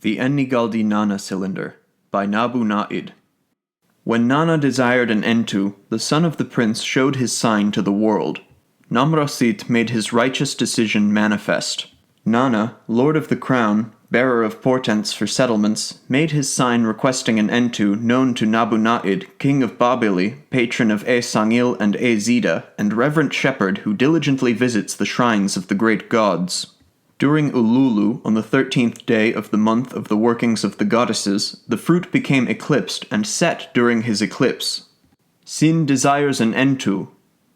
The En-Nígaldi-Nanna Cylinder by Nabû-Naꜣid. When Nanna desired an entu, the son of the prince showed his sign to the world. Namrasit made his righteous decision manifest. Nanna, lord of the crown, bearer of portents for settlements, made his sign requesting an entu known to Nabû-Naꜣid, king of Babylon, patron of E-Sangil and E-Zida, and reverent shepherd who diligently visits the shrines of the great gods. During Ulūlu, on the 13th day of the month of the workings of the goddesses, the fruit became eclipsed and set during his eclipse. Sin desires an entu.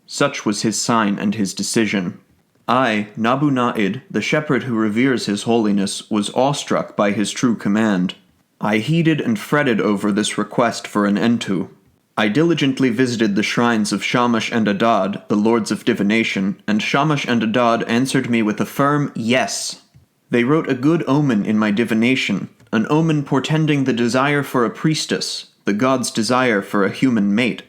Such was his sign and his decision. I, Nabû-Naꜣid, the shepherd who reveres his holiness, was awestruck by his true command. I heeded and fretted over this request for an entu. I diligently visited the shrines of Shamash and Adad, the lords of divination, and Shamash and Adad answered me with a firm yes. They wrote a good omen in my divination, an omen portending the desire for a priestess, the god's desire for a human mate.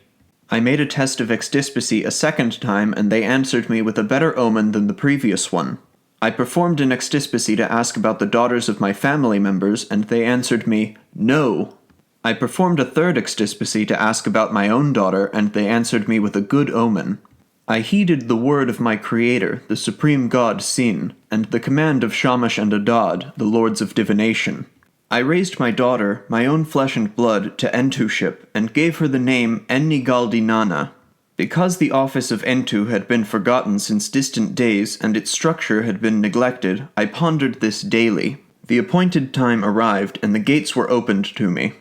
I made a test of extispicy a second time, and they answered me with a better omen than the previous one. I performed an extispicy to ask about the daughters of my family members, and they answered me, no. I performed a third extispicy to ask about my own daughter, and they answered me with a good omen. I heeded the word of my Creator, the supreme god Sin, and the command of Shamash and Adad, the lords of divination. I raised my daughter, my own flesh and blood, to entuship, and gave her the name En-Nígaldi-Nanna. Because the office of entu had been forgotten since distant days, and its structure had been neglected, I pondered this daily. The appointed time arrived, and the gates were opened to me.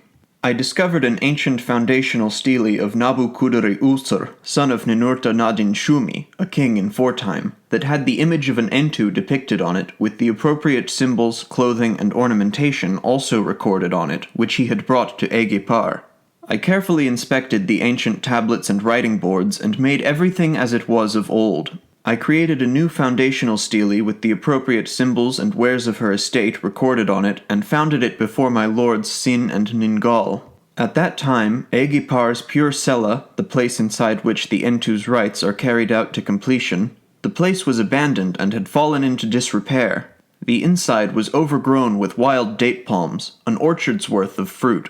I discovered an ancient foundational stele of Nabû-Kudurrī-Úṣur, son of Ninurta-Nadin-Shumi, a king in foretime, that had the image of an entu depicted on it, with the appropriate symbols, clothing, and ornamentation also recorded on it, which he had brought to Egipar. I carefully inspected the ancient tablets and writing boards, and made everything as it was of old. I created a new foundational stele with the appropriate symbols and wares of her estate recorded on it, and founded it before my lords Sin and Ningal. At that time, Egipar's pure cella, the place inside which the entu's rites are carried out to completion, the place was abandoned and had fallen into disrepair. The inside was overgrown with wild date palms, an orchard's worth of fruit.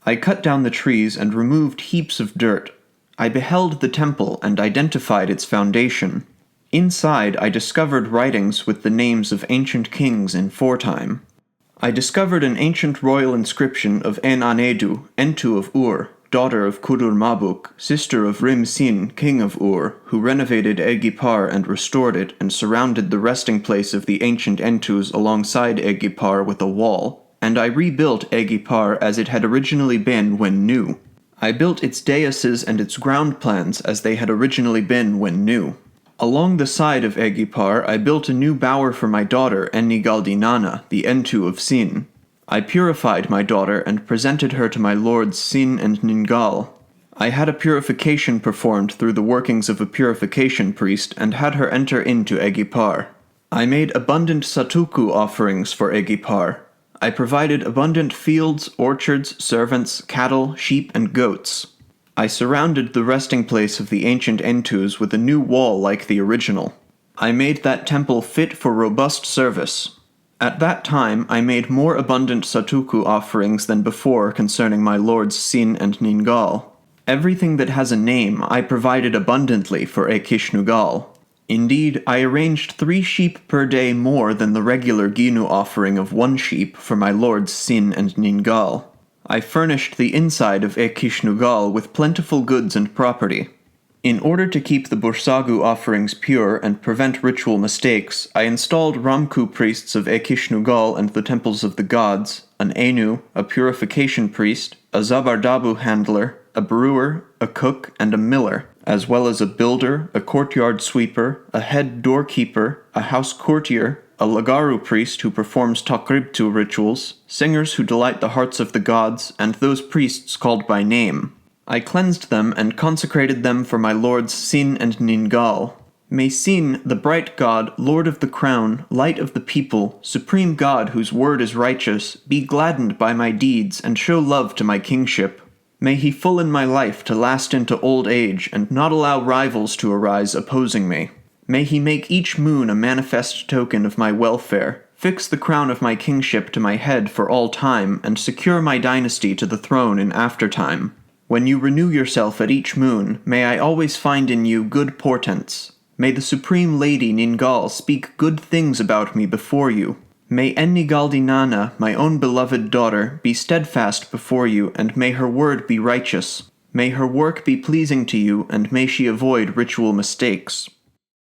I cut down the trees and removed heaps of dirt. I beheld the temple and identified its foundation. Inside, I discovered writings with the names of ancient kings in foretime. I discovered an ancient royal inscription of En-Anedu, entu of Ur, daughter of Kudur-Mabuk, sister of Rim-Sin, king of Ur, who renovated Egipar and restored it, and surrounded the resting place of the ancient entus alongside Egipar with a wall, and I rebuilt Egipar as it had originally been when new. I built its daises and its ground plans as they had originally been when new. Along the side of Egipar, I built a new bower for my daughter, En-Nígaldi-Nanna, the entu of Sin. I purified my daughter and presented her to my lords Sin and Ningal. I had a purification performed through the workings of a purification priest, and had her enter into Egipar. I made abundant satuku offerings for Egipar. I provided abundant fields, orchards, servants, cattle, sheep, and goats. I surrounded the resting place of the ancient entus with a new wall like the original. I made that temple fit for robust service. At that time I made more abundant satuku offerings than before concerning my lords Sin and Ningal. Everything that has a name I provided abundantly for Ekish-Nugal. Indeed, I arranged 3 sheep per day more than the regular Ginu offering of 1 sheep for my lords Sin and Ningal. I furnished the inside of Ekish-Nugal with plentiful goods and property. In order to keep the Bursagu offerings pure and prevent ritual mistakes, I installed Ramku priests of Ekish-Nugal and the temples of the gods, an Enu, a purification priest, a Zabardabu handler, a brewer, a cook, and a miller, as well as a builder, a courtyard sweeper, a head doorkeeper, a house courtier, a Lagaru priest who performs Takribtu rituals, singers who delight the hearts of the gods, and those priests called by name. I cleansed them and consecrated them for my lords Sin and Ningal. May Sin, the bright god, lord of the crown, light of the people, supreme god whose word is righteous, be gladdened by my deeds and show love to my kingship. May he fullen my life to last into old age and not allow rivals to arise opposing me. May he make each moon a manifest token of my welfare, Fix the crown of my kingship to my head for all time, and secure my dynasty to the throne in aftertime. When you renew yourself at each moon, may I always find in you good portents. May the Supreme Lady Ningal speak good things about me before you. May En-Nígaldi-Nanna, my own beloved daughter, be steadfast before you, and may her word be righteous. May her work be pleasing to you, and may she avoid ritual mistakes.